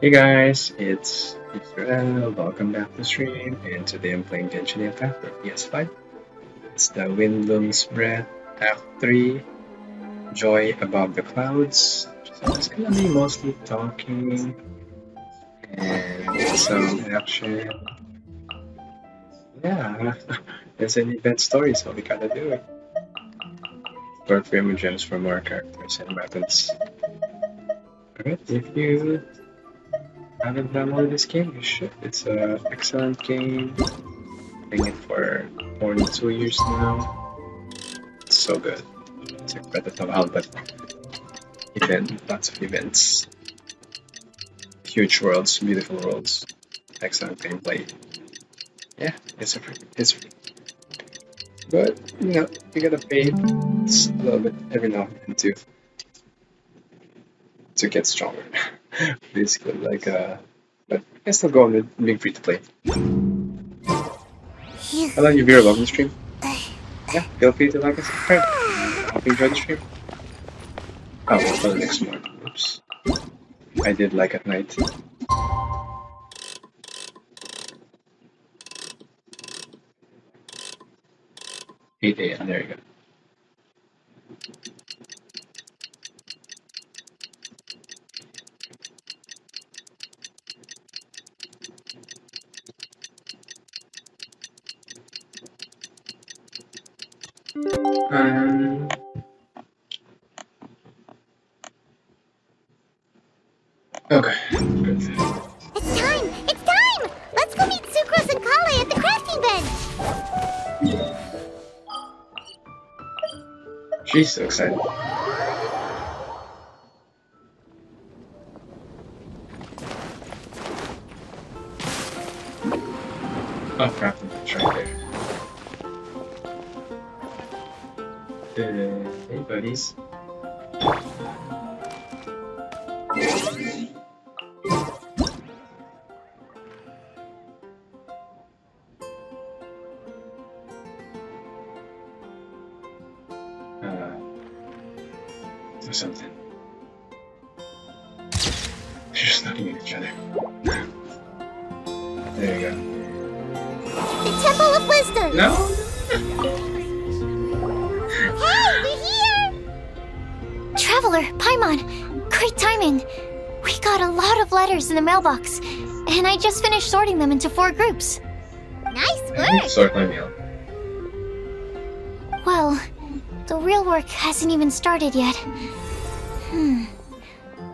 Hey guys, it's Israel. Welcome back to the stream, and today I'm playing Genshin Impact for PS5. It's the Windblume's Breath Act 3, Joy Above the Clouds. So it's gonna be mostly talking and some action. Yeah, there's an event story, so we gotta do it. Start frame gems from our characters and weapons. Alright, if you haven't downloaded this game, you should. It's an excellent game. Playing it for more than 2 years now. It's so good. It's like Breath of the Wild, but lots of events, huge worlds, beautiful worlds, excellent gameplay. Yeah, it's but you gotta pay a little bit every now and then to get stronger. Basically, but I can still go on with being free to play. Hello, you Vera, welcome to the stream. Yeah, feel free to like and subscribe. Hope you enjoy the stream. Oh, for the next one. Oops. I did like at night. 8 a.m. There you go. Um, okay. Good. It's time! It's time! Let's go meet Sucrose and Kale at the crafting bench! She's so excited. Oh, crafting bench right there. Hey, buddies. Do something. They're just looking at each other. There you go. The Temple of Wisdom! No? Hey, we're here! Traveler, Paimon, great timing. We got a lot of letters in the mailbox, and I just finished sorting them into 4 groups. Nice work! Sort my mail. Well, the real work hasn't even started yet.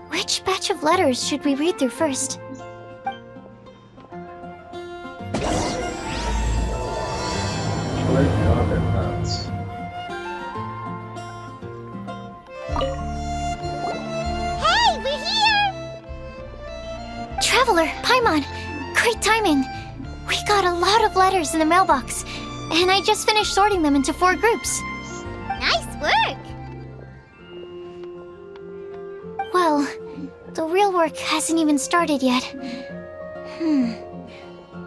Which batch of letters should we read through first? Hey, we're here! Traveler, Paimon, great timing. We got a lot of letters in the mailbox, and I just finished sorting them into 4 groups. Nice work! Well, the real work hasn't even started yet.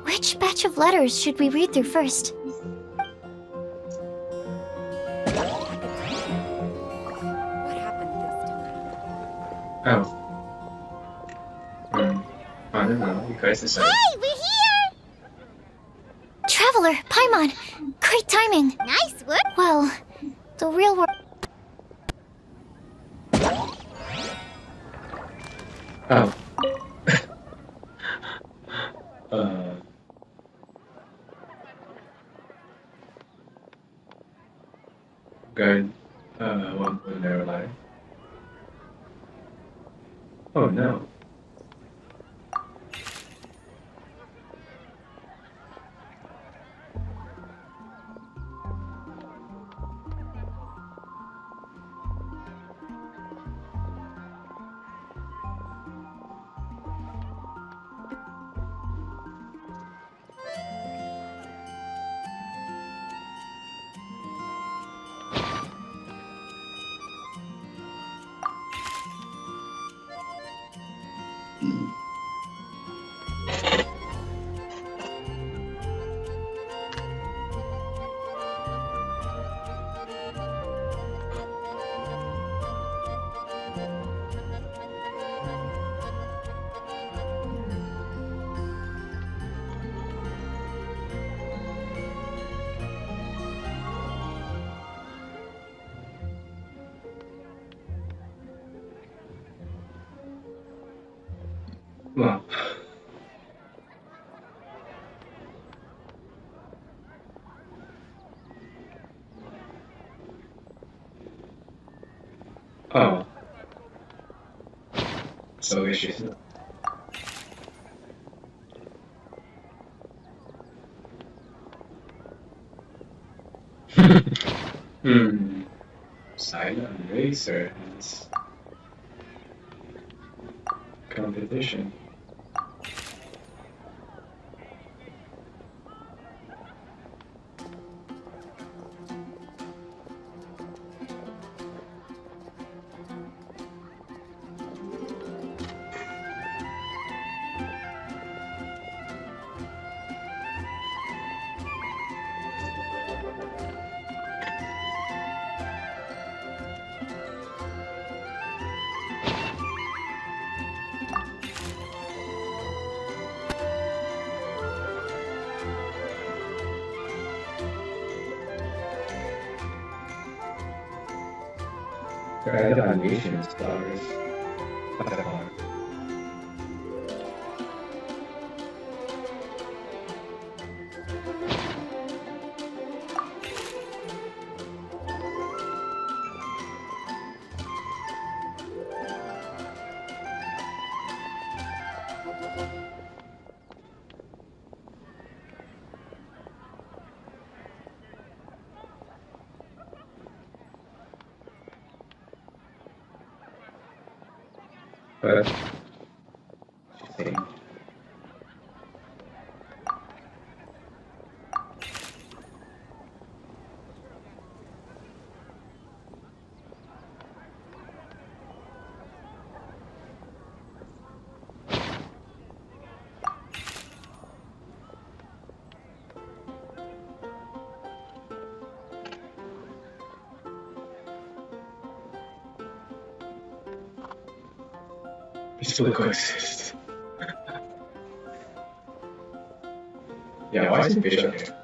Which batch of letters should we read through first? What happened this time? Oh. I don't know. You guys decide. Hey, we're here! Traveler, Paimon, great timing. Nice work. Well, the real work. Oh. Good. One point never lie. Oh no. Well. Oh. So issues. Silent Racer has competition. Red animation stars. What the fuck? But thing. Still coexist. Yeah, why is it fish up here?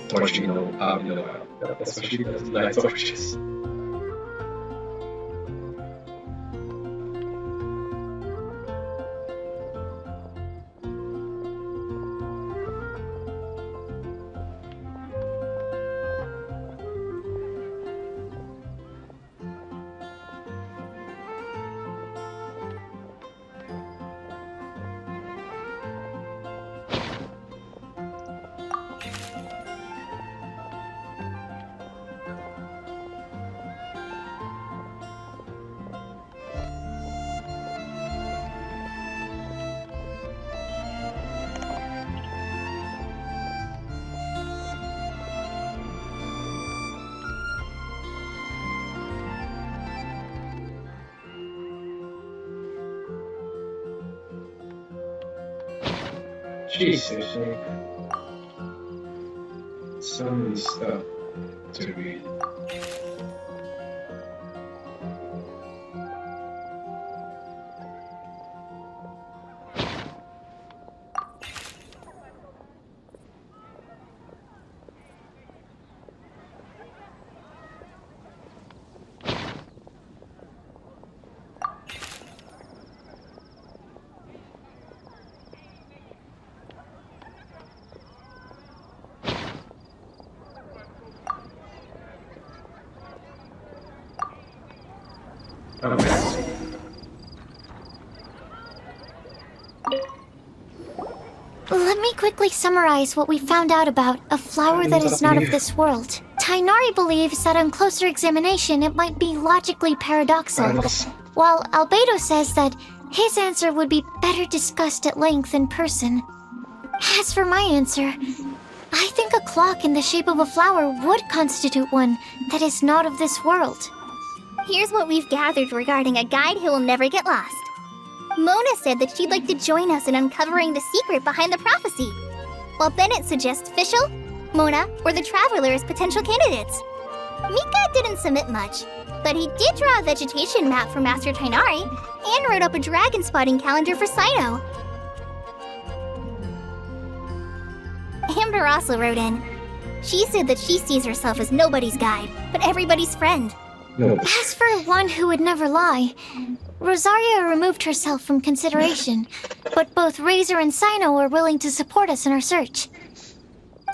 Torching no, that's what she does, light torches. Jesus, so many stuff to read. Oh, man. Let me quickly summarize what we found out about a flower that is not of this world. Tainari believes that on closer examination it might be logically paradoxal, while Albedo says that his answer would be better discussed at length in person. As for my answer, I think a clock in the shape of a flower would constitute one that is not of this world. Here's what we've gathered regarding a guide who will never get lost. Mona said that she'd like to join us in uncovering the secret behind the prophecy, while Bennett suggests Fischl, Mona, or the Traveler as potential candidates. Mika didn't submit much, but he did draw a vegetation map for Master Tainari and wrote up a dragon spotting calendar for Saito. Amber also wrote in. She said that she sees herself as nobody's guide, but everybody's friend. No. As for one who would never lie, Rosaria removed herself from consideration, but both Razor and Sino are willing to support us in our search.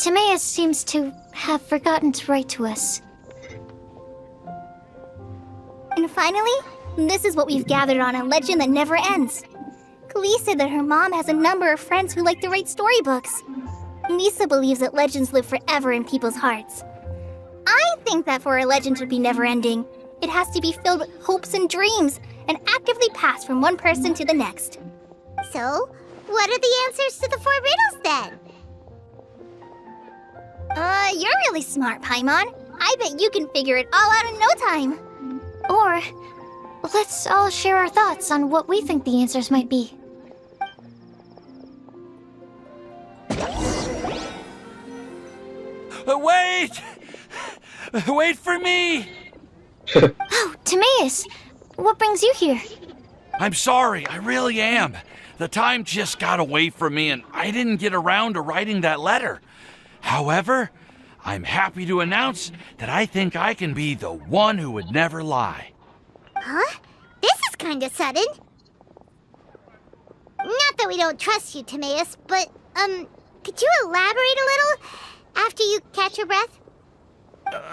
Timaeus seems to have forgotten to write to us. And finally, this is what we've gathered on a legend that never ends. Klee said that her mom has a number of friends who like to write storybooks. Lisa believes that legends live forever in people's hearts. I think that for a legend to be never-ending, it has to be filled with hopes and dreams and actively passed from one person to the next. So, what are the answers to the 4 riddles then? You're really smart, Paimon. I bet you can figure it all out in no time. Or, let's all share our thoughts on what we think the answers might be. Wait! Wait for me! Oh, Timaeus! What brings you here? I'm sorry, I really am. The time just got away from me and I didn't get around to writing that letter. However, I'm happy to announce that I think I can be the one who would never lie. Huh? This is kinda sudden. Not that we don't trust you, Timaeus, but, could you elaborate a little after you catch your breath?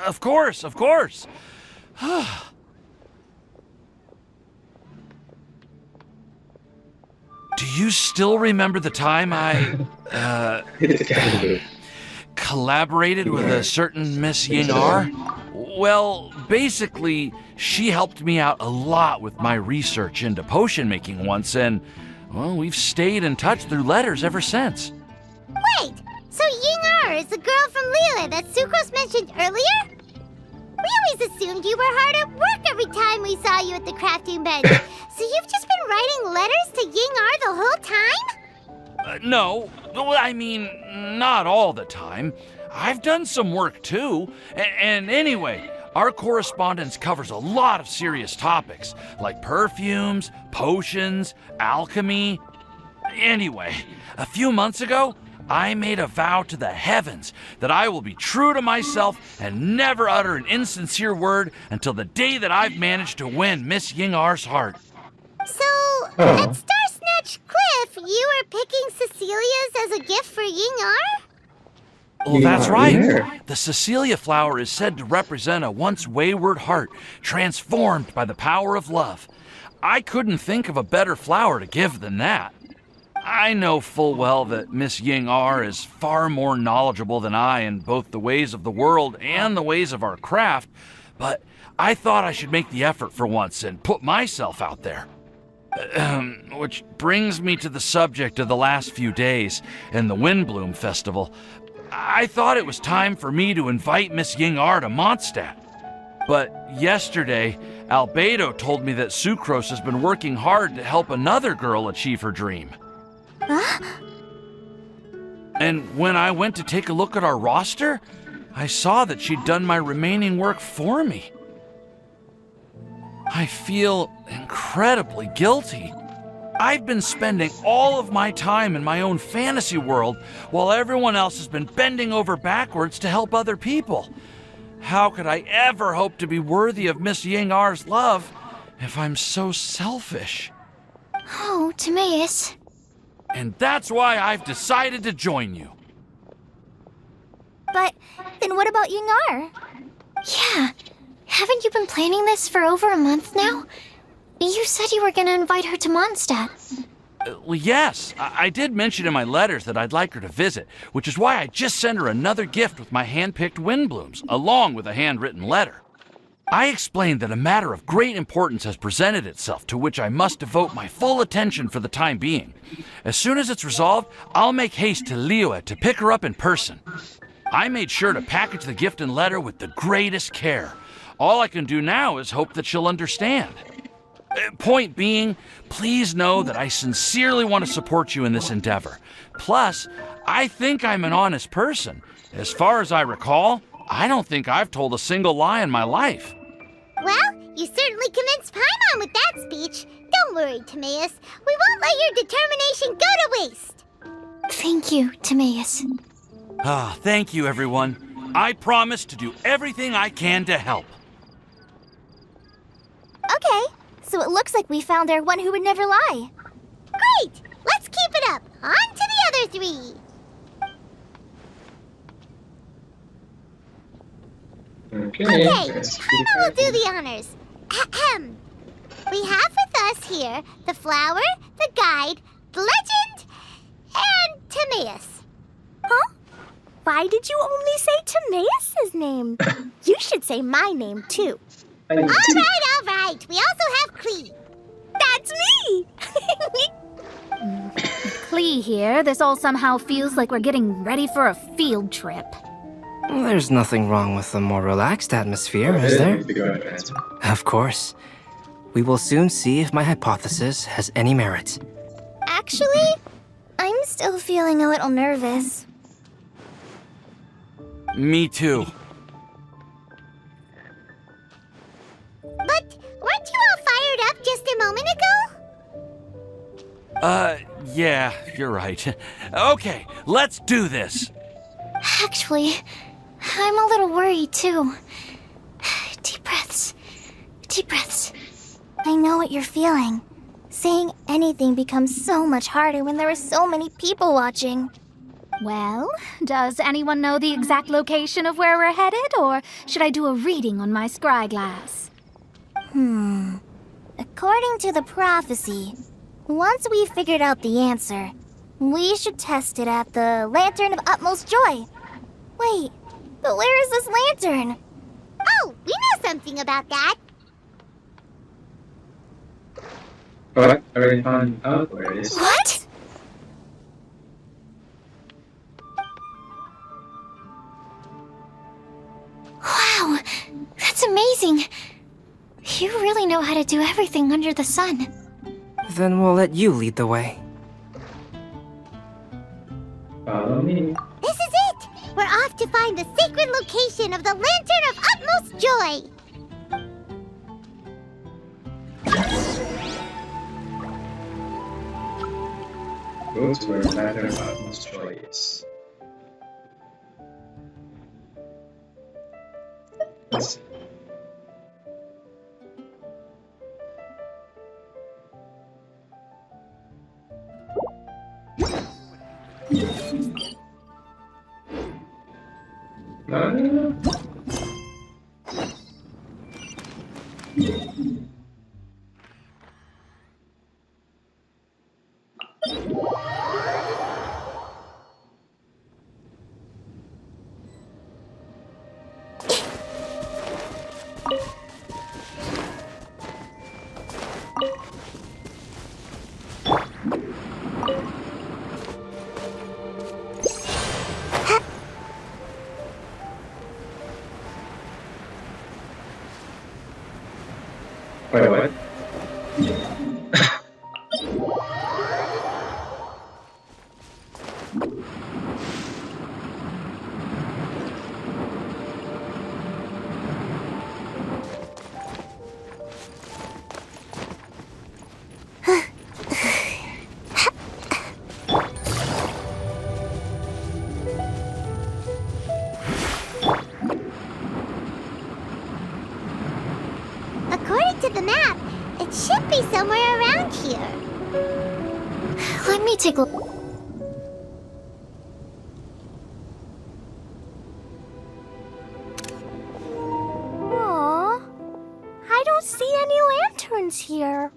Of course, of course. Do you still remember the time I, collaborated with a certain Miss Ying-ar? Well, basically, she helped me out a lot with my research into potion making once, and, well, we've stayed in touch through letters ever since. Wait, so Ying-ar is the girl from Liyue that Sucrose mentioned earlier? We always assumed you were hard at work every time we saw you at the crafting bench. So you've just been writing letters to Ying-ar the whole time? No, well, I mean, not all the time. I've done some work too. And anyway, our correspondence covers a lot of serious topics, like perfumes, potions, alchemy. Anyway, a few months ago, I made a vow to the heavens that I will be true to myself and never utter an insincere word until the day that I've managed to win Miss Ying-ar's heart. So, at Star Snatch Cliff, you were picking Cecilia's as a gift for Ying-ar? Well, that's Yeah, right. yeah. The Cecilia flower is said to represent a once wayward heart transformed by the power of love. I couldn't think of a better flower to give than that. I know full well that Miss Ying-ar is far more knowledgeable than I in both the ways of the world and the ways of our craft, but I thought I should make the effort for once and put myself out there. Which brings me to the subject of the last few days and the Windblume Festival. I thought it was time for me to invite Miss Ying-ar to Mondstadt. But yesterday, Albedo told me that Sucrose has been working hard to help another girl achieve her dream. And when I went to take a look at our roster, I saw that she'd done my remaining work for me. I feel incredibly guilty. I've been spending all of my time in my own fantasy world while everyone else has been bending over backwards to help other people. How could I ever hope to be worthy of Miss Ying-ar's love if I'm so selfish? Oh, Timaeus. And that's why I've decided to join you. But then what about Ying-ar? Yeah. Haven't you been planning this for over a month now? You said you were going to invite her to Mondstadt. Well, yes, I did mention in my letters that I'd like her to visit, which is why I just sent her another gift with my hand-picked Windblooms, along with a handwritten letter. I explained that a matter of great importance has presented itself to which I must devote my full attention for the time being. As soon as it's resolved, I'll make haste to Liyue to pick her up in person. I made sure to package the gift and letter with the greatest care. All I can do now is hope that she'll understand. Point being, please know that I sincerely want to support you in this endeavor. Plus, I think I'm an honest person. As far as I recall, I don't think I've told a single lie in my life. Well, you certainly convinced Paimon with that speech. Don't worry, Timaeus. We won't let your determination go to waste. Thank you, Timaeus. Ah, thank you, everyone. I promise to do everything I can to help. Okay, so it looks like we found our one who would never lie. Great! Let's keep it up. On to the other three. Okay. Okay, let's keep Paimon will it. do the honors. Ahem. We have with us here the flower, the guide, the legend, and Timaeus. Huh? Why did you only say Timaeus' name? You should say my name too. I All need right, all right. We also have Klee. That's me! Klee here, this all somehow feels like we're getting ready for a field trip. There's nothing wrong with a more relaxed atmosphere, is there? to go ahead and answer. Of course. We will soon see if my hypothesis has any merit. Actually, I'm still feeling a little nervous. Me too. But weren't you all fired up just a moment ago? Yeah, you're right. Okay, let's do this. Actually, I'm a little worried too. Deep breaths. Deep breaths. I know what you're feeling. Saying anything becomes so much harder when there are so many people watching. Well, does anyone know the exact location of where we're headed, or should I do a reading on my scry glass? According to the prophecy, once we've figured out the answer, we should test it at the Lantern of Utmost Joy. Wait, but where is this lantern? Oh, we know something about that. But I already found out where it is. What? Wow, that's amazing. You really know how to do everything under the sun. Then we'll let you lead the way. Follow me. This is it. We're off to find the sacred location of the Lantern of Utmost Joy. Go to where Lantern of Utmost Joy is. Let's see. No. Wait, what? According to the map, it should be somewhere around here. Let me take a look. Aww. I don't see any lanterns here.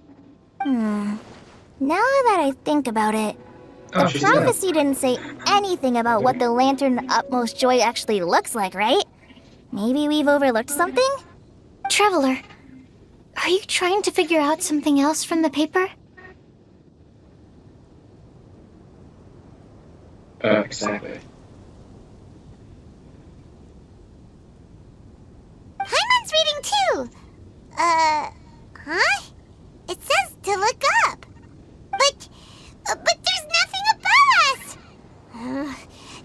Now that I think about it, Oh, the she's there. prophecy didn't say anything about what the Lantern of Utmost Joy actually looks like, right? Maybe we've overlooked something? Traveler, are you trying to figure out something else from the paper? Exactly. Paimon's reading too. Huh? It says to look up. But there's nothing above us.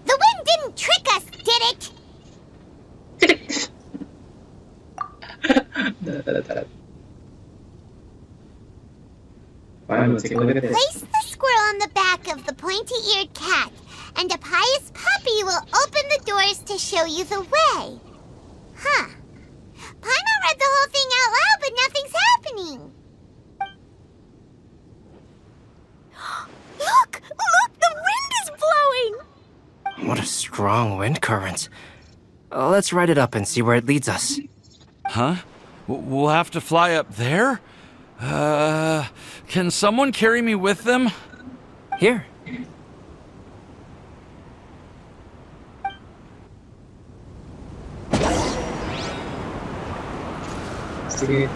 The wind didn't trick us, did it? Fine, take a look at this. Place the squirrel on the back of the pointy-eared cat, and a pious puppy will open the doors to show you the way. Huh. Paimon read the whole thing out loud, but nothing's happening. Look! Look! The wind is blowing! What a strong wind current. Let's ride it up and see where it leads us. Huh? We'll have to fly up there? Can someone carry me with them? Here. See?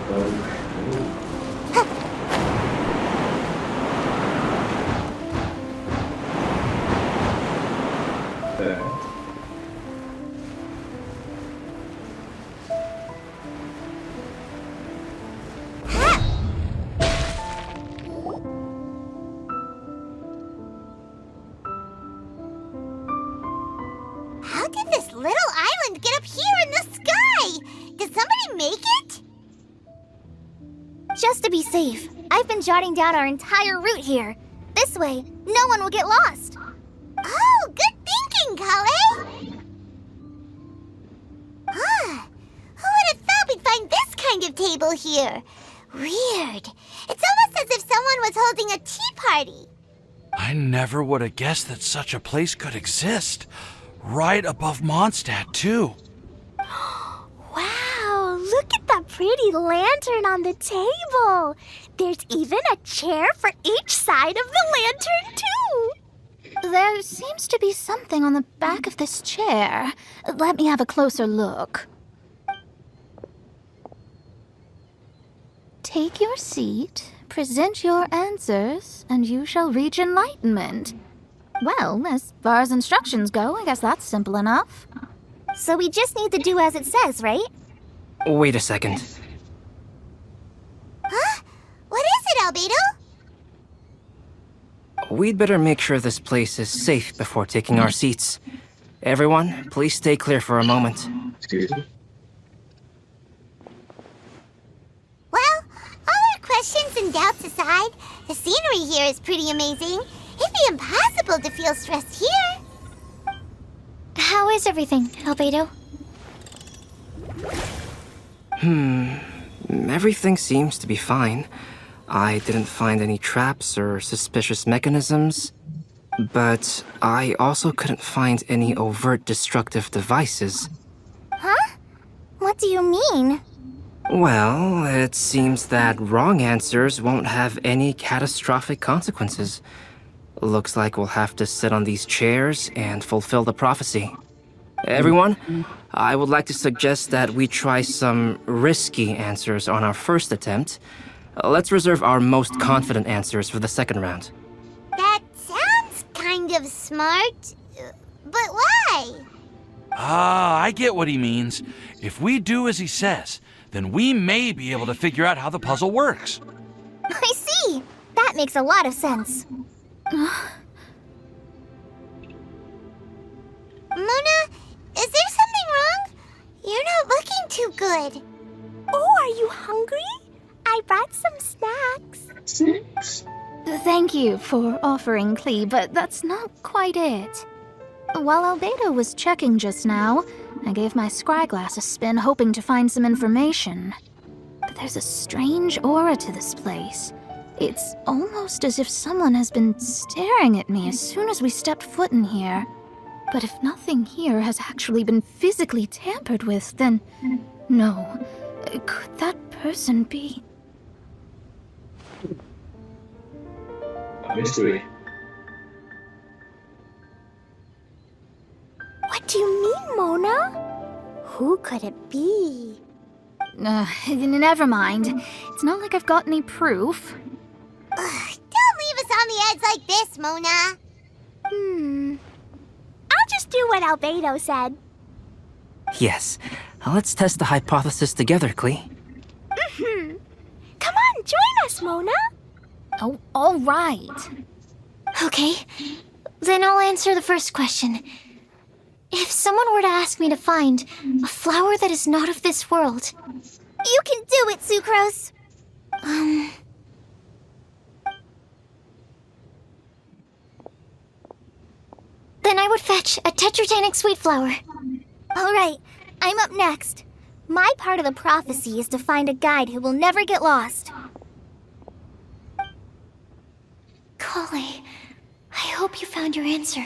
How did this little island get up here in the sky? Did somebody make it? Just to be safe, I've been jotting down our entire route here. This way, no one will get lost. Oh, good thinking, Kale! Huh. Who would have thought we'd find this kind of table here? Weird. It's almost as if someone was holding a tea party. I never would have guessed that such a place could exist. Right above Mondstadt, too. Wow, look at that pretty lantern on the table. There's even a chair for each side of the lantern, too. There seems to be something on the back of this chair. Let me have a closer look. Take your seat, present your answers, and you shall reach enlightenment. Well, as far as instructions go, I guess that's simple enough. So we just need to do as it says, right? Wait a second. Huh? What is it, Albedo? We'd better make sure this place is safe before taking our seats. Everyone, please stay clear for a moment. Excuse me? Well, all our questions and doubts aside, the scenery here is pretty amazing. It'd be impossible to feel stressed here. How is everything, Albedo? Everything seems to be fine. I didn't find any traps or suspicious mechanisms, but I also couldn't find any overt destructive devices. Huh? What do you mean? Well, it seems that wrong answers won't have any catastrophic consequences. Looks like we'll have to sit on these chairs and fulfill the prophecy. Everyone, I would like to suggest that we try some risky answers on our first attempt. Let's reserve our most confident answers for the second round. That sounds kind of smart, but why? Ah, I get what he means. If we do as he says, then we may be able to figure out how the puzzle works. I see. That makes a lot of sense. Mona, is there something wrong? You're not looking too good. Oh, are you hungry? I brought some snacks. Six. Thank you for offering, Klee, but that's not quite it. While Albedo was checking just now, I gave my scryglass a spin hoping to find some information. But there's a strange aura to this place. It's almost as if someone has been staring at me as soon as we stepped foot in here. But if nothing here has actually been physically tampered with, then no. Could that person be? Mystery. What do you mean, Mona? Who could it be? Never mind. It's not like I've got any proof. Don't leave us on the edge like this, Mona. I'll just do what Albedo said. Yes, let's test the hypothesis together, Klee. Come on, join us, Mona. Oh, all right. Okay, then I'll answer the first question. If someone were to ask me to find a flower that is not of this world, You can do it, Sucrose! Then I would fetch a tetratanic sweet flower. Alright, I'm up next. My part of the prophecy is to find a guide who will never get lost. Kale, I hope you found your answer.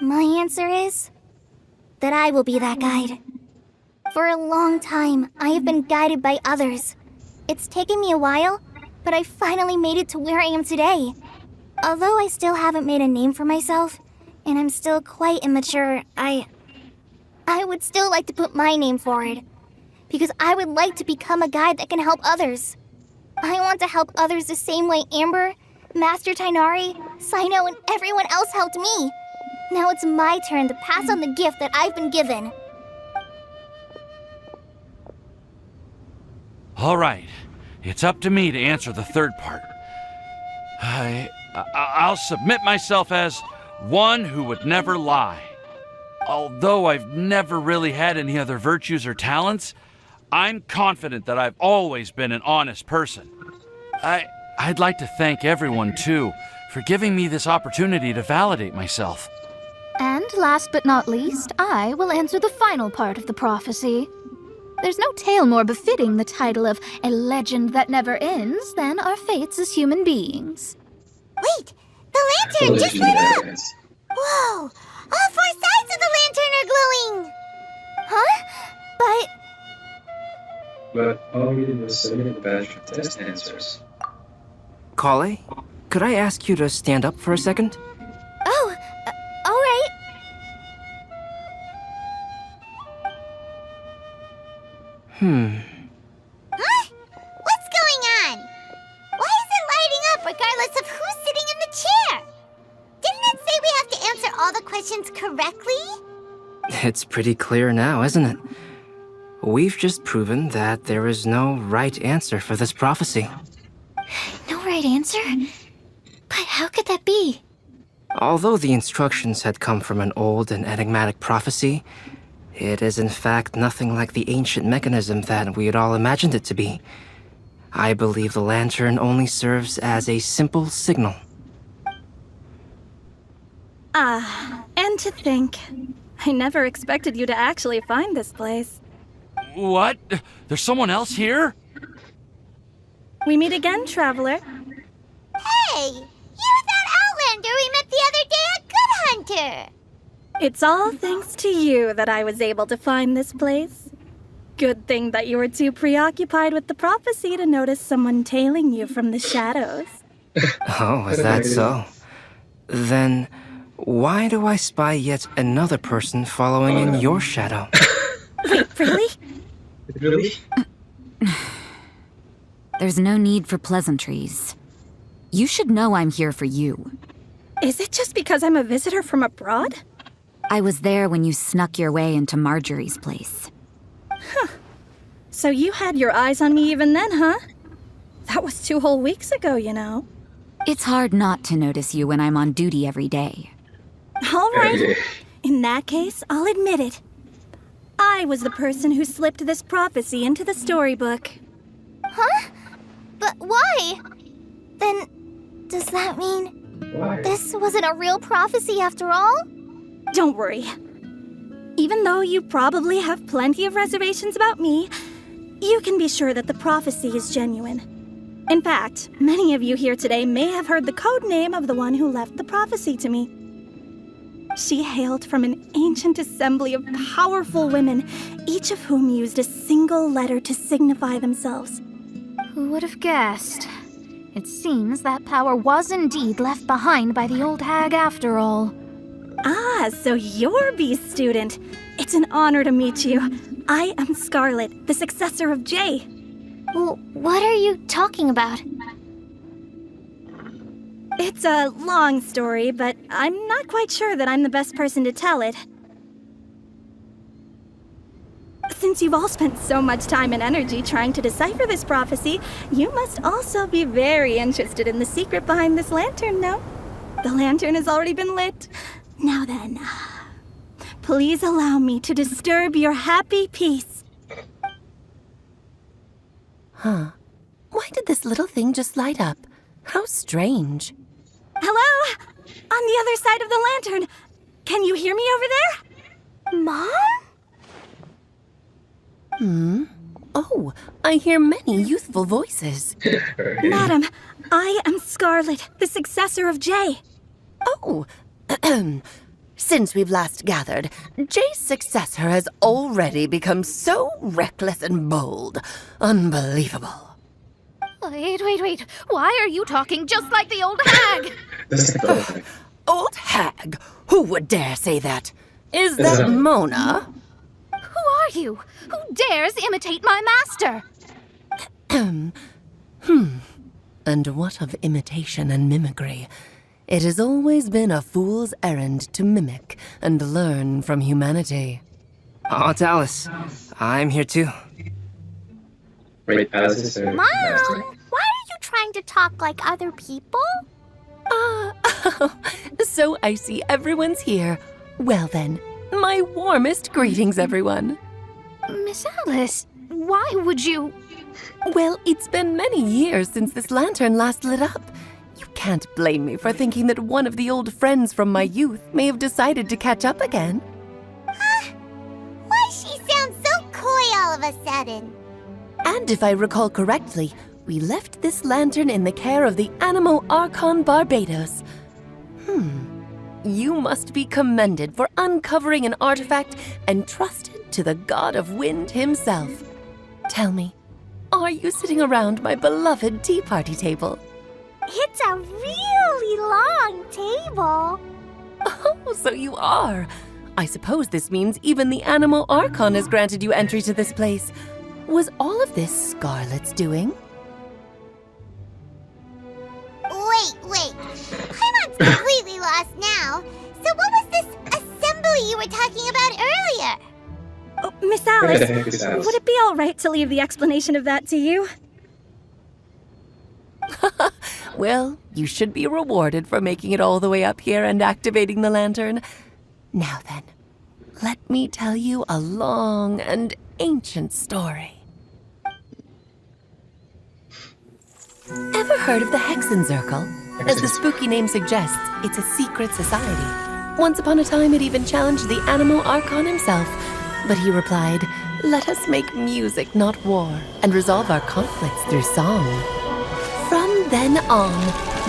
My answer is that I will be that guide. For a long time, I have been guided by others. It's taken me a while, but I finally made it to where I am today. Although I still haven't made a name for myself, and I'm still quite immature, I would still like to put my name forward. Because I would like to become a guide that can help others. I want to help others the same way Amber, Master Tainari, Sino, and everyone else helped me. Now it's my turn to pass on the gift that I've been given. All right, it's up to me to answer the third part. I'll submit myself as one who would never lie. Although I've never really had any other virtues or talents, I'm confident that I've always been an honest person. I'd like to thank everyone, too, for giving me this opportunity to validate myself. And last but not least, I will answer the final part of the prophecy. There's no tale more befitting the title of a legend that never ends than our fates as human beings. Wait! The lantern just lit up! Whoa! All 4 sides of the lantern are glowing! Huh? But all we did was submit a batch of test answers. Kale, could I ask you to stand up for a second? Oh, alright. Huh? What's going on? Why is it lighting up regardless of who's sitting in the chair? Didn't it say we have to answer all the questions correctly? It's pretty clear now, isn't it? We've just proven that there is no right answer for this prophecy. No right answer? But how could that be? Although the instructions had come from an old and enigmatic prophecy, it is in fact nothing like the ancient mechanism that we had all imagined it to be. I believe the lantern only serves as a simple signal. And to think, I never expected you to actually find this place. What? There's someone else here? We meet again, Traveler. Hey! You're that Outlander we met the other day at Good Hunter! It's all thanks to you that I was able to find this place. Good thing that you were too preoccupied with the prophecy to notice someone tailing you from the shadows. Oh, is that so? Then, why do I spy yet another person following in your shadow? Wait, really? Really? There's no need for pleasantries. You should know I'm here for you. Is it just because I'm a visitor from abroad? I was there when you snuck your way into Marjorie's place. So you had your eyes on me even then, huh? That was 2 whole weeks ago, you know. It's hard not to notice you when I'm on duty every day. All right. In that case, I'll admit it. I was the person who slipped this prophecy into the storybook. Huh? But why? Then, does that mean this wasn't a real prophecy after all? Don't worry. Even though you probably have plenty of reservations about me, you can be sure that the prophecy is genuine. In fact, many of you here today may have heard the code name of the one who left the prophecy to me. She hailed from an ancient assembly of powerful women, each of whom used a single letter to signify themselves. Who would have guessed? It seems that power was indeed left behind by the old hag after all. Ah, so you're B's student. It's an honor to meet you. I am Scarlet, the successor of Jay. Well, what are you talking about? It's a long story, but I'm not quite sure that I'm the best person to tell it. Since you've all spent so much time and energy trying to decipher this prophecy, you must also be very interested in the secret behind this lantern, no? The lantern has already been lit. Now then, please allow me to disturb your happy peace. Huh. Why did this little thing just light up? How strange. Hello? On the other side of the lantern. Can you hear me over there? Mom? Oh, I hear many youthful voices. Madam, I am Scarlet, the successor of Jay. Oh, since we've last gathered, Jay's successor has already become so reckless and bold. Unbelievable. Wait. Why are you talking just like the old hag? Old hag? Who would dare say that? Is that Mona? Who are you? Who dares imitate my master? And what of imitation and mimicry? It has always been a fool's errand to mimic and learn from humanity. Oh, it's Alice. I'm here too. Wait, Alice is Mom, why are you trying to talk like other people? So I see everyone's here. Well then, my warmest greetings, everyone. Miss Alice, why would you... Well, it's been many years since this lantern last lit up. You can't blame me for thinking that one of the old friends from my youth may have decided to catch up again. Why she sounds so coy all of a sudden? And if I recall correctly, we left this lantern in the care of the Animo Archon Barbados. You must be commended for uncovering an artifact entrusted to the god of wind himself. Tell me, are you sitting around my beloved tea party table? It's a really long table. Oh, so you are. I suppose this means even the Animo Archon has granted you entry to this place. Was all of this Scarlet's doing? Wait. Paimon's completely lost now. So what was this assembly you were talking about earlier? Oh, Miss Alice, Miss Alice. would it be all right to leave the explanation of that to you? Well, you should be rewarded for making it all the way up here and activating the lantern. Now then, let me tell you a long and ancient story. Ever heard of the Hexenzirkel? As the spooky name suggests, it's a secret society. Once upon a time, it even challenged the Animo Archon himself. But he replied, "Let us make music, not war, and resolve our conflicts through song." From then on,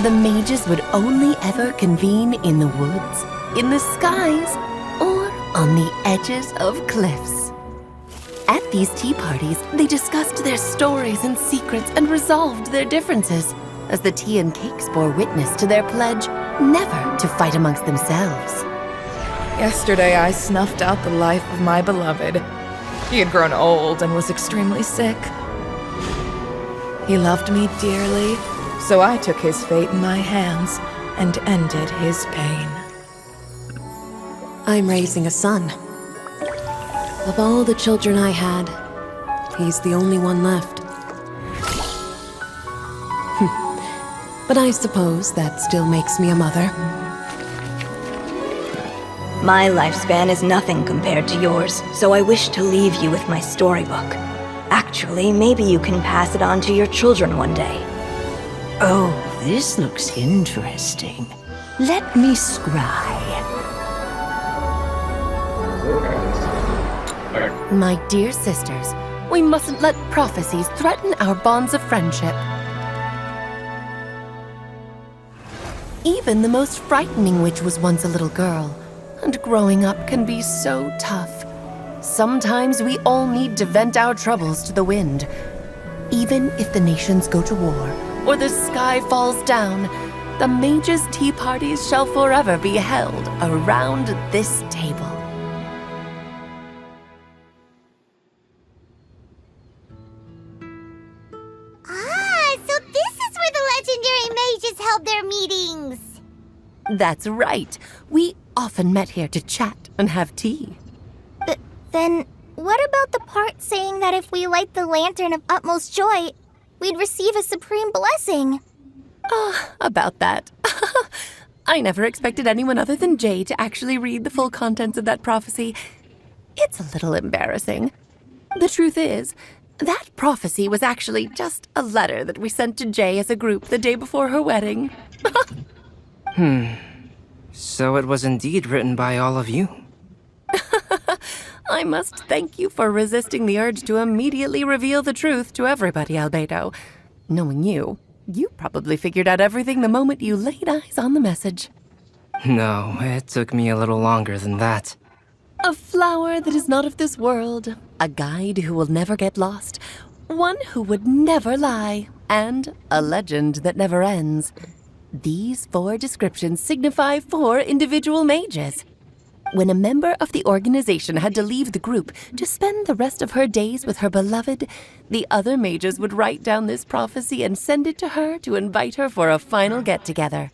the mages would only ever convene in the woods, in the skies, or on the edges of cliffs. At these tea parties, they discussed their stories and secrets and resolved their differences, as the tea and cakes bore witness to their pledge never to fight amongst themselves. Yesterday I snuffed out the life of my beloved. He had grown old and was extremely sick. He loved me dearly, so I took his fate in my hands and ended his pain. I'm raising a son. Of all the children I had, he's the only one left. But I suppose that still makes me a mother. My lifespan is nothing compared to yours, so I wish to leave you with my storybook. Actually, maybe you can pass it on to your children one day. Oh, this looks interesting. Let me scry. My dear sisters, we mustn't let prophecies threaten our bonds of friendship. Even the most frightening witch was once a little girl, and growing up can be so tough. Sometimes we all need to vent our troubles to the wind. Even if the nations go to war, or the sky falls down, the mages' tea parties shall forever be held around this table. So this is where the legendary mages held their meetings. That's right. We often met here to chat and have tea. Then, what about the part saying that if we light the lantern of utmost joy, we'd receive a supreme blessing? About that. I never expected anyone other than Jay to actually read the full contents of that prophecy. It's a little embarrassing. The truth is, that prophecy was actually just a letter that we sent to Jay as a group the day before her wedding. So it was indeed written by all of you. I must thank you for resisting the urge to immediately reveal the truth to everybody, Albedo. Knowing you probably figured out everything the moment you laid eyes on the message. No, it took me a little longer than that. A flower that is not of this world, a guide who will never get lost, one who would never lie, and a legend that never ends. These 4 descriptions signify 4 individual mages. When a member of the organization had to leave the group to spend the rest of her days with her beloved, the other mages would write down this prophecy and send it to her to invite her for a final get-together.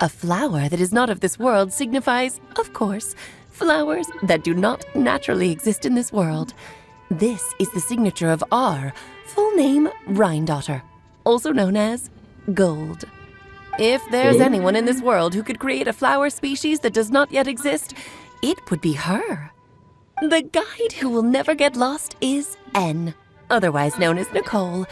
A flower that is not of this world signifies, of course, flowers that do not naturally exist in this world. This is the signature of our full name, Rhindaughter, also known as Gold. If there's anyone in this world who could create a flower species that does not yet exist, it would be her. The guide who will never get lost is N, otherwise known as Nicole.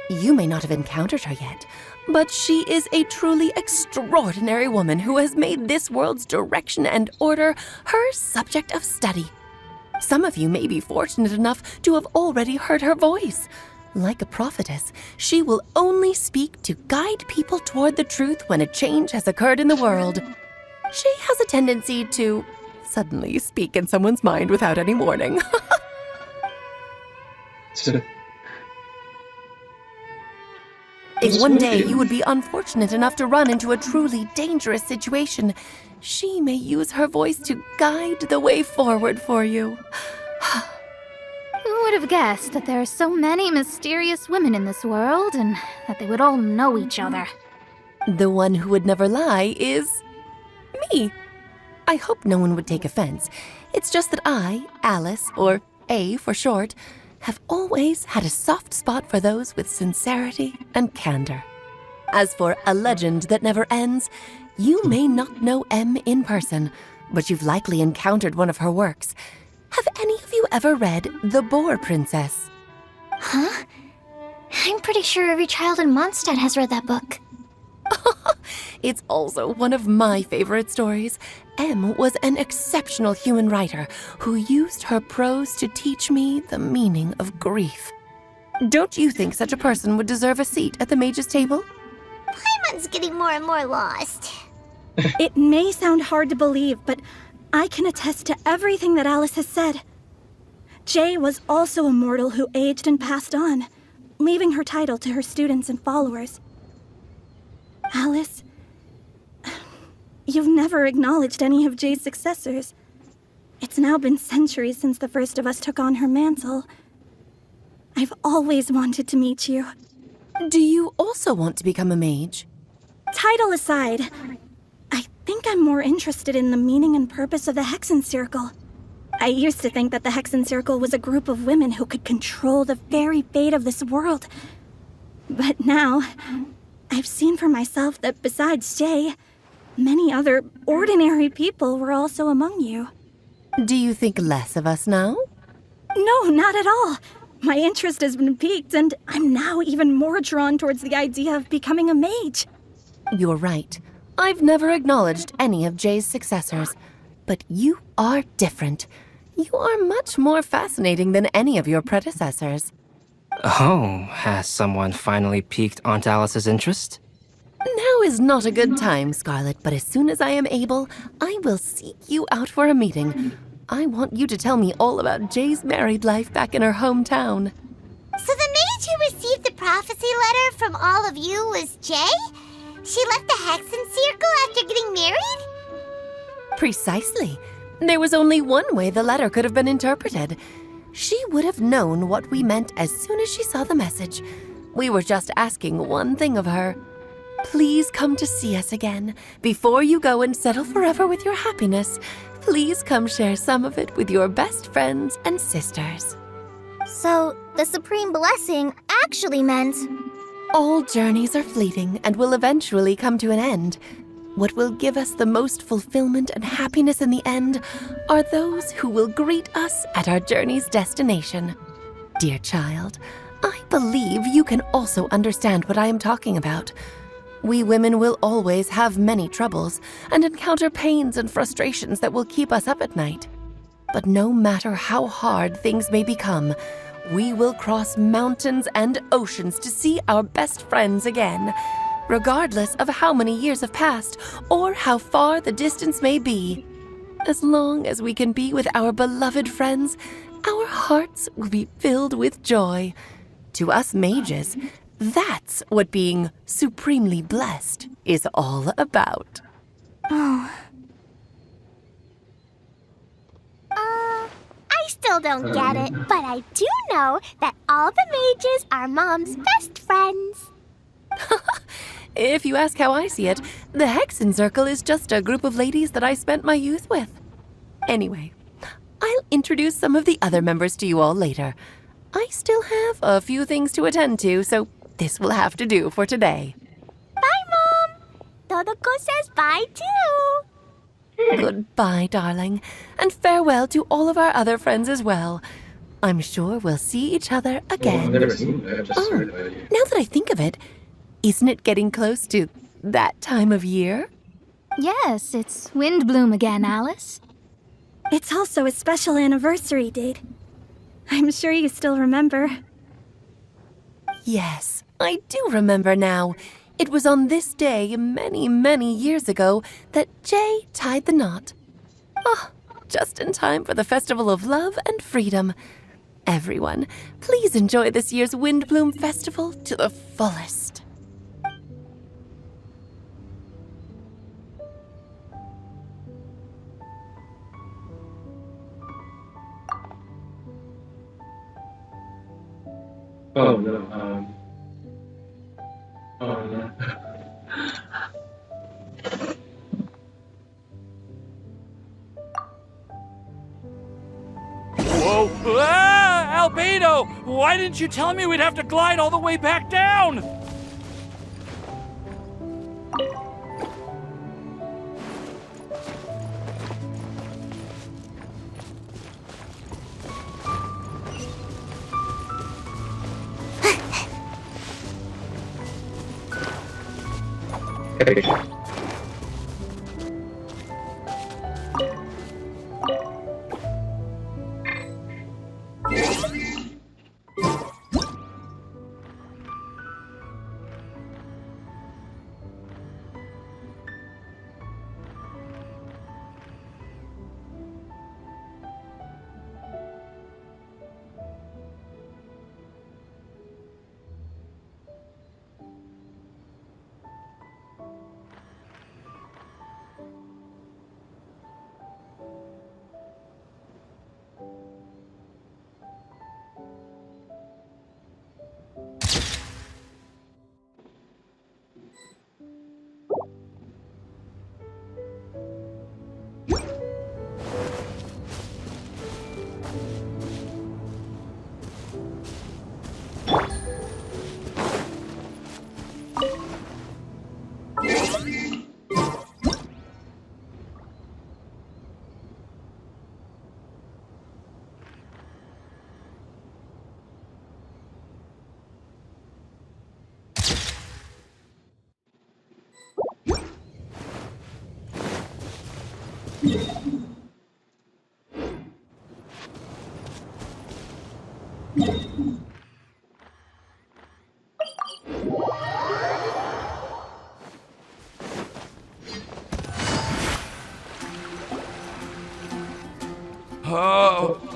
You may not have encountered her yet, but she is a truly extraordinary woman who has made this world's direction and order her subject of study. Some of you may be fortunate enough to have already heard her voice. Like a prophetess, she will only speak to guide people toward the truth when a change has occurred in the world. She has a tendency to suddenly speak in someone's mind without any warning. If one day you would be unfortunate enough to run into a truly dangerous situation, she may use her voice to guide the way forward for you. Who would have guessed that there are so many mysterious women in this world and that they would all know each other? The one who would never lie is me. I hope no one would take offense. It's just that I, Alice, or A for short, have always had a soft spot for those with sincerity and candor. As for a legend that never ends, you may not know M in person, but you've likely encountered one of her works. Have any of you ever read The Boar Princess? Huh? I'm pretty sure every child in Mondstadt has read that book. It's also one of my favorite stories. M was an exceptional human writer who used her prose to teach me the meaning of grief. Don't you think such a person would deserve a seat at the mage's table? Paimon's getting more and more lost. It may sound hard to believe, but I can attest to everything that Alice has said. Jay was also a mortal who aged and passed on, leaving her title to her students and followers. Alice, you've never acknowledged any of Jay's successors. It's now been centuries since the first of us took on her mantle. I've always wanted to meet you. Do you also want to become a mage? Title aside, I think I'm more interested in the meaning and purpose of the Hexen Circle. I used to think that the Hexen Circle was a group of women who could control the very fate of this world. But now, I've seen for myself that besides Jay, many other ordinary people were also among you. Do you think less of us now? No, not at all. My interest has been piqued, and I'm now even more drawn towards the idea of becoming a mage. You're right. I've never acknowledged any of Jay's successors, but you are different. You are much more fascinating than any of your predecessors. Oh, has someone finally piqued Aunt Alice's interest? Now is not a good time, Scarlet, but as soon as I am able, I will seek you out for a meeting. I want you to tell me all about Jay's married life back in her hometown. So the mage who received the prophecy letter from all of you was Jay? She left the Hexen Circle after getting married? Precisely. There was only one way the letter could have been interpreted. She would have known what we meant as soon as she saw the message. We were just asking one thing of her. Please come to see us again. Before you go and settle forever with your happiness, please come share some of it with your best friends and sisters. So, the Supreme Blessing actually meant... All journeys are fleeting and will eventually come to an end. What will give us the most fulfillment and happiness in the end are those who will greet us at our journey's destination. Dear child, I believe you can also understand what I am talking about. We women will always have many troubles and encounter pains and frustrations that will keep us up at night. But no matter how hard things may become, we will cross mountains and oceans to see our best friends again, regardless of how many years have passed or how far the distance may be. As long as we can be with our beloved friends, our hearts will be filled with joy. To us mages, that's what being supremely blessed is all about. Oh. I still don't get it, but I do know that all the mages are Mom's best friends. If you ask how I see it, the Hexen Circle is just a group of ladies that I spent my youth with. Anyway, I'll introduce some of the other members to you all later. I still have a few things to attend to, so this will have to do for today. Bye, Mom! Todoko says bye, too! Goodbye, darling, and farewell to all of our other friends as well. I'm sure we'll see each other again. I've never seen that. I just heard about you. Now that I think of it, isn't it getting close to that time of year? Yes, it's Windblume again, Alice. It's also a special anniversary date. I'm sure you still remember. Yes, I do remember now. It was on this day many, many years ago that Jay tied the knot. Ah, just in time for the Festival of Love and Freedom. Everyone, please enjoy this year's Windblume Festival to the fullest. Oh no, oh no. Whoa! Ah! Albedo! Why didn't you tell me we'd have to glide all the way back down?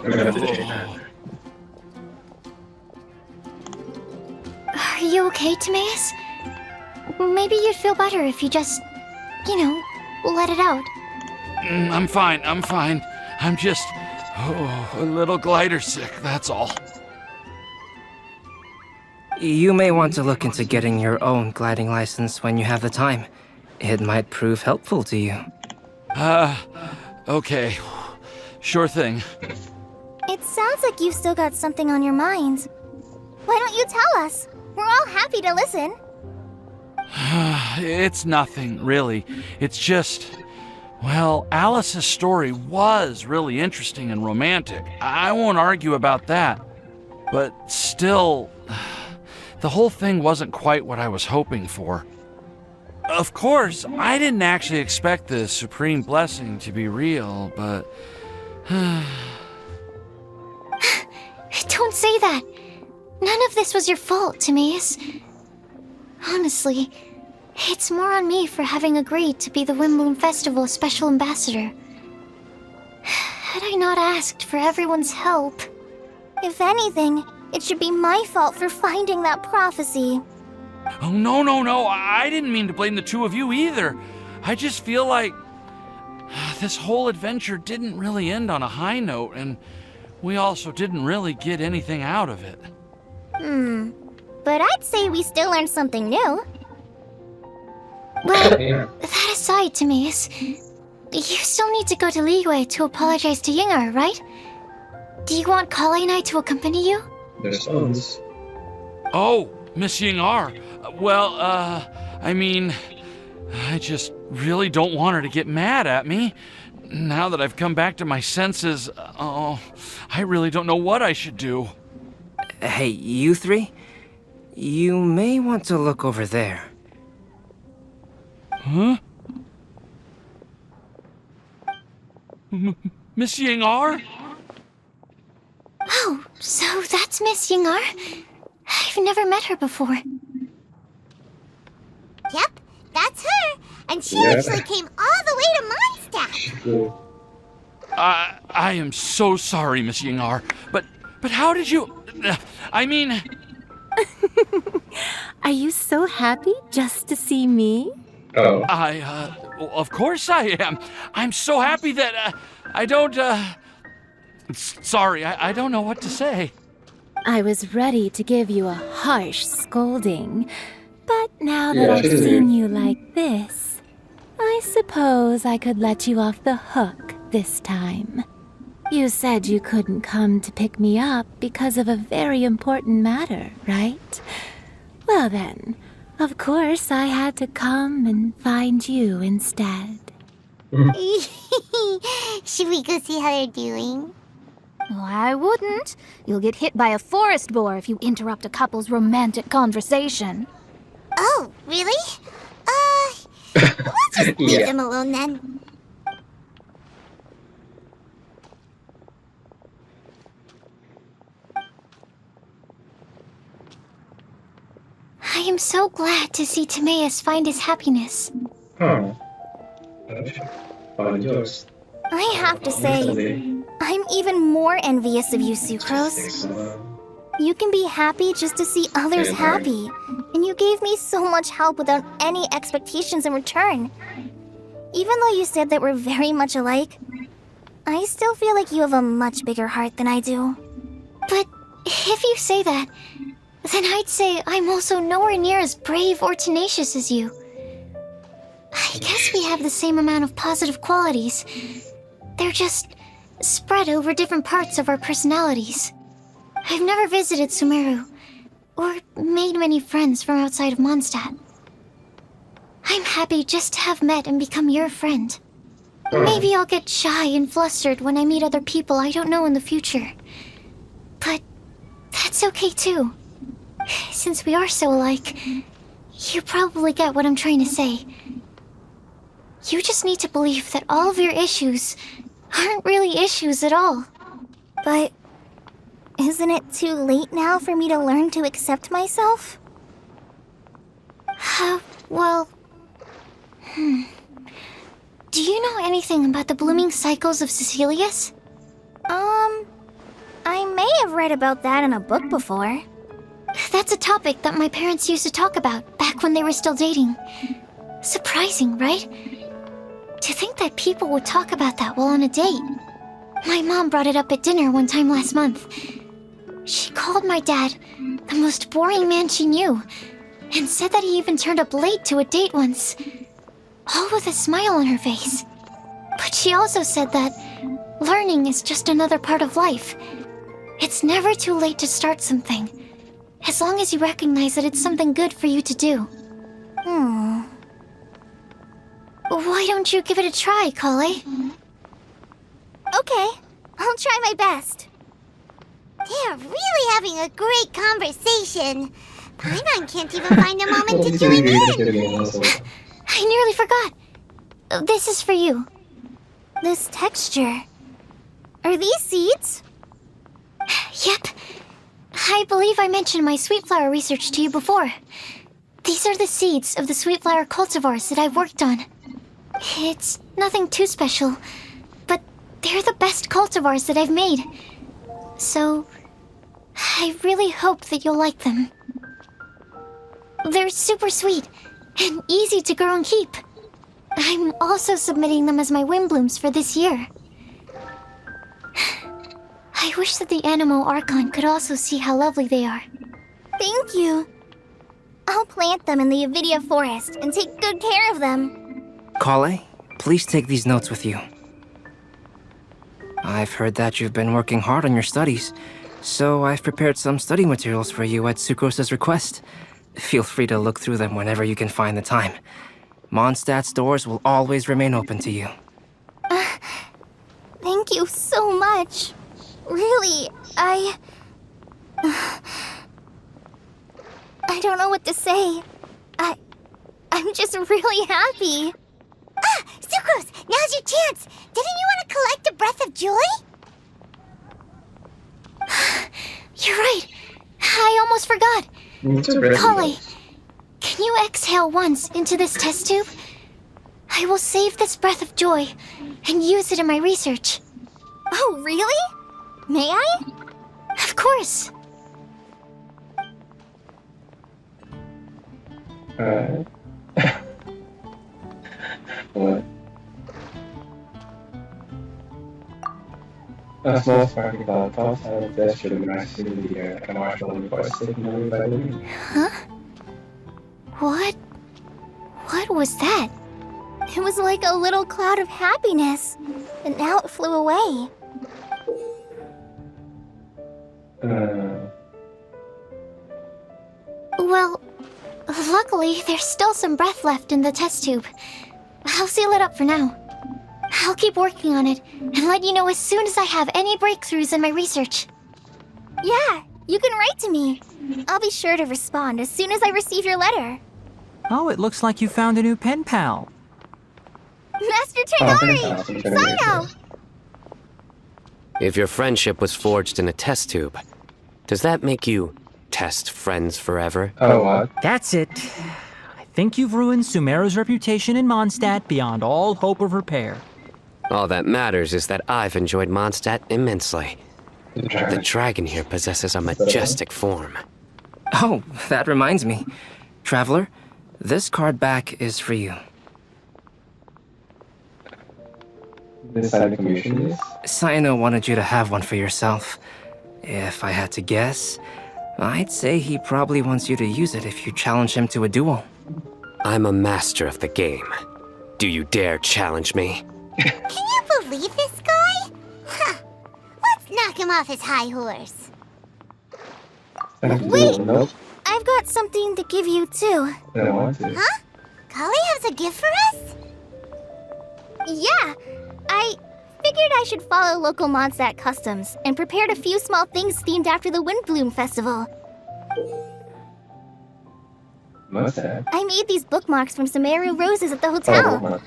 I'm gonna have to take that. Are you okay, Timaeus? Maybe you'd feel better if you just, let it out. I'm fine, I'm fine. I'm just, a little glider sick, that's all. You may want to look into getting your own gliding license when you have the time. It might prove helpful to you. Okay. Sure thing. It sounds like you've still got something on your mind. Why don't you tell us? We're all happy to listen. It's nothing, really. It's just, well, Alice's story was really interesting and romantic. I won't argue about that. But still, the whole thing wasn't quite what I was hoping for. Of course, I didn't actually expect the supreme blessing to be real, but... Don't say that. None of this was your fault, Timaeus. Honestly, it's more on me for having agreed to be the Windblume Festival special ambassador. Had I not asked for everyone's help... If anything, it should be my fault for finding that prophecy. Oh, no. I didn't mean to blame the two of you either. I just feel like this whole adventure didn't really end on a high note, and we also didn't really get anything out of it. But I'd say we still learned something new. Well, that aside, Timaeus, you still need to go to Liyue to apologize to Yingar, right? Do you want Kale and I to accompany you? There's phones. Oh, Miss Yingar. Well, I mean, I just really don't want her to get mad at me. Now that I've come back to my senses, I really don't know what I should do. Hey, you three? You may want to look over there. Huh? Miss Yingar? Oh, so that's Miss Yingar? I've never met her before. Yep, that's her. And she actually came all the way to Mondstadt. I am so sorry, Miss Yingar, but how did you... I mean... Are you so happy just to see me? Oh. Of course I am. I'm so happy that, I don't, Sorry, I don't know what to say. I was ready to give you a harsh scolding, but now that I've seen you like this, I suppose I could let you off the hook this time. You said you couldn't come to pick me up because of a very important matter, right? Well then, of course I had to come and find you instead. Should we go see how they're doing? Oh, I wouldn't. You'll get hit by a forest boar if you interrupt a couple's romantic conversation. Oh, really? We'll just leave them alone then. I am so glad to see Timaeus find his happiness. Oh. Find yours. I have to say, I'm even more envious of you, Sucrose. You can be happy just to see others happy, and you gave me so much help without any expectations in return. Even though you said that we're very much alike, I still feel like you have a much bigger heart than I do. But if you say that, then I'd say I'm also nowhere near as brave or tenacious as you. I guess we have the same amount of positive qualities. They're just spread over different parts of our personalities. I've never visited Sumeru, or made many friends from outside of Mondstadt. I'm happy just to have met and become your friend. Maybe I'll get shy and flustered when I meet other people I don't know in the future. But that's okay too. Since we are so alike, you probably get what I'm trying to say. You just need to believe that all of your issues aren't really issues at all. But isn't it too late now for me to learn to accept myself? Well... Do you know anything about the blooming cycles of Cecilius? I may have read about that in a book before. That's a topic that my parents used to talk about back when they were still dating. Surprising, right? To think that people would talk about that while on a date. My mom brought it up at dinner one time last month. She called my dad the most boring man she knew, and said that he even turned up late to a date once, all with a smile on her face. But she also said that learning is just another part of life. It's never too late to start something, as long as you recognize that it's something good for you to do. Why don't you give it a try, Kale? Okay, I'll try my best. They're really having a great conversation. Paimon can't even find a moment to join in. I nearly forgot. This is for you. This texture. Are these seeds? Yep. I believe I mentioned my sweet flower research to you before. These are the seeds of the sweet flower cultivars that I've worked on. It's nothing too special, but they're the best cultivars that I've made. So, I really hope that you'll like them. They're super sweet and easy to grow and keep. I'm also submitting them as my Windblooms for this year. I wish that the Anemo Archon could also see how lovely they are. Thank you. I'll plant them in the Avidia forest and take good care of them. Kale, please take these notes with you. I've heard that you've been working hard on your studies, so I've prepared some study materials for you at Sucrose's request. Feel free to look through them whenever you can find the time. Mondstadt's doors will always remain open to you. Thank you so much. Really, I don't know what to say. I'm just really happy. Ah, Sucrose, now's your chance. Didn't you want to collect a breath of joy? You're right. I almost forgot. Kale, can you exhale once into this test tube? I will save this breath of joy and use it in my research. Oh, really? May I? Of course. What? A small sparkly cloud tossed out of the should have mashed into the air like a marshmallow before sticking away by the wind. Huh? What was that? It was like a little cloud of happiness, and now it flew away. Well, luckily, there's still some breath left in the test tube. I'll seal it up for now. I'll keep working on it and let you know as soon as I have any breakthroughs in my research. Yeah, you can write to me. I'll be sure to respond as soon as I receive your letter. Oh, it looks like you found a new pen pal. Master Tighnari! Sino! If your friendship was forged in a test tube, does that make you test friends forever? Oh, what? That's it. I think you've ruined Sumeru's reputation in Mondstadt beyond all hope of repair. All that matters is that I've enjoyed Mondstadt immensely. The dragon here possesses a majestic form. Oh, that reminds me. Traveler, this card back is for you. This side of the commission is? Sino wanted you to have one for yourself. If I had to guess, I'd say he probably wants you to use it if you challenge him to a duel. I'm a master of the game. Do you dare challenge me? Can you believe this guy? Huh. Let's knock him off his high horse. Wait! I've got something to give you, too. I want to. Huh? Kale has a gift for us? Yeah! I figured I should follow local Mondstadt customs and prepared a few small things themed after the Windblume festival. What's that? I made these bookmarks from Sumeru roses at the hotel. Oh,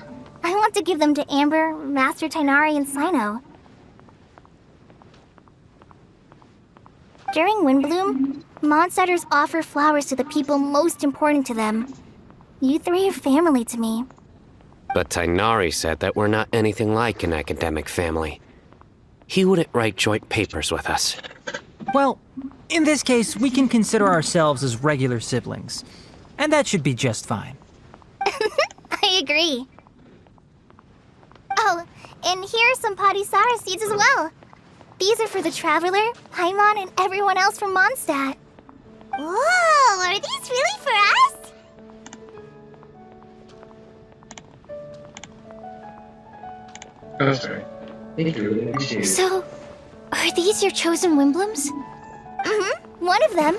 I want to give them to Amber, Master Tighnari, and Sino. During Windblume, Mondstadters offer flowers to the people most important to them. You three are family to me. But Tighnari said that we're not anything like an academic family. He wouldn't write joint papers with us. Well, in this case, we can consider ourselves as regular siblings. And that should be just fine. I agree. Oh, and here are some Padisara seeds as well. These are for the Traveler, Paimon, and everyone else from Mondstadt. Whoa, are these really for us? Oh, sorry. Thank you, really appreciate it. So, are these your chosen Windblooms? Mm-hmm, one of them.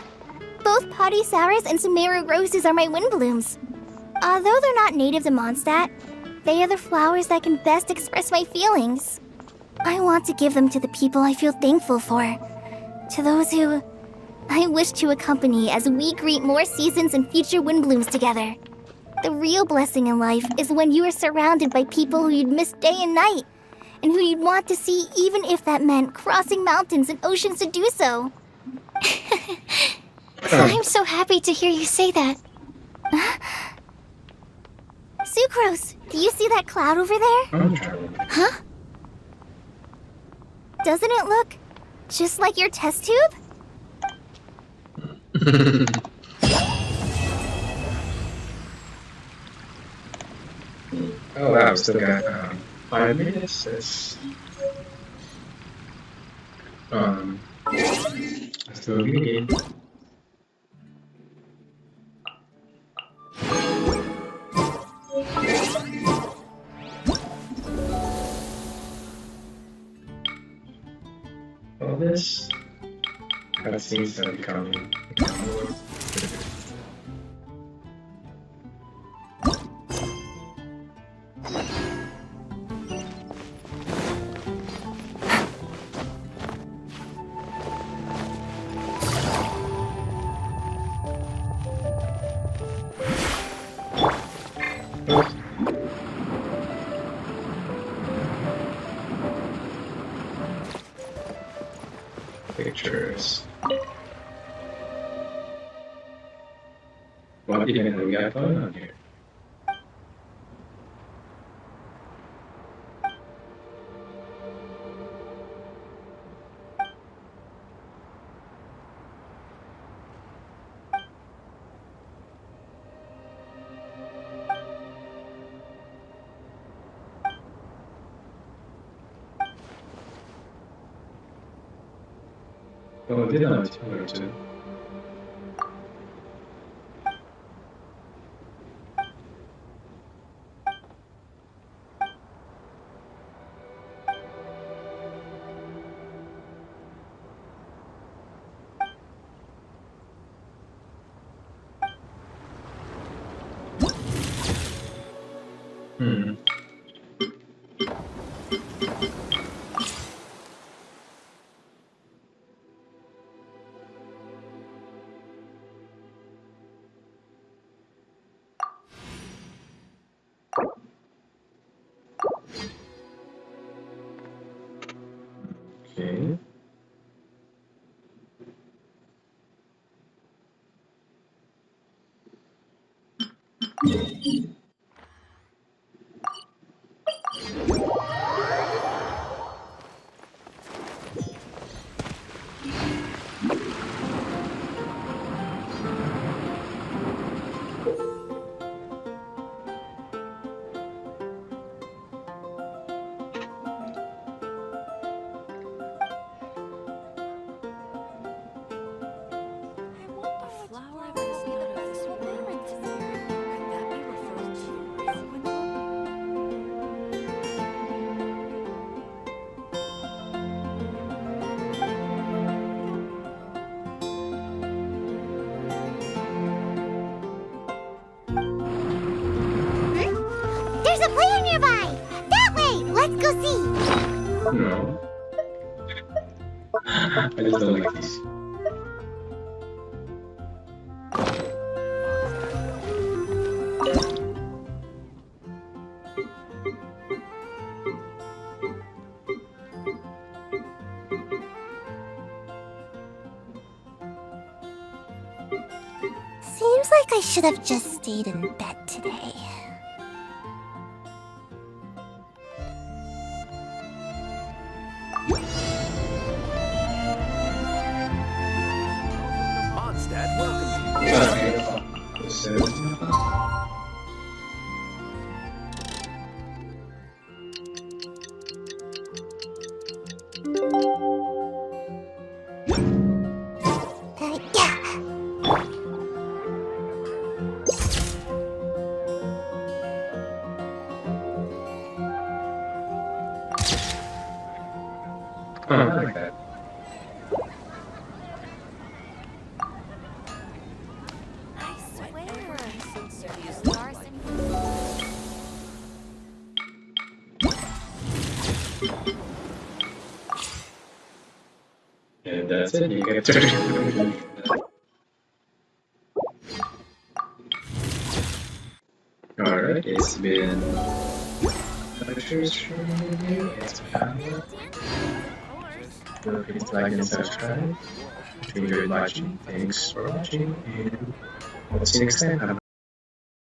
Both Padisauras and Sumeru roses are my Windblooms. Although they're not native to Mondstadt, they are the flowers that can best express my feelings. I want to give them to the people I feel thankful for. To those who I wish to accompany as we greet more seasons and future Windblooms together. The real blessing in life is when you are surrounded by people who you'd miss day and night, and who you'd want to see even if that meant crossing mountains and oceans to do so. I'm so happy to hear you say that. Sucrose, do you see that cloud over there? Huh? Doesn't it look just like your test tube? Oh wow, still got 5 minutes. That's still a good game. All this cutscenes that become pictures. What even do we got going on here? Oh, I did have a tour or two. Okay. There's a player nearby! That way! Let's go see! No. I just don't like these. Seems like I should have just stayed in bed today. Mondstadt welcomes you. I like that. And that's it, you get 30. Alright, it's been lectures from you. It's been please like and subscribe. If you enjoyed watching, thanks for watching, and we'll see you next time.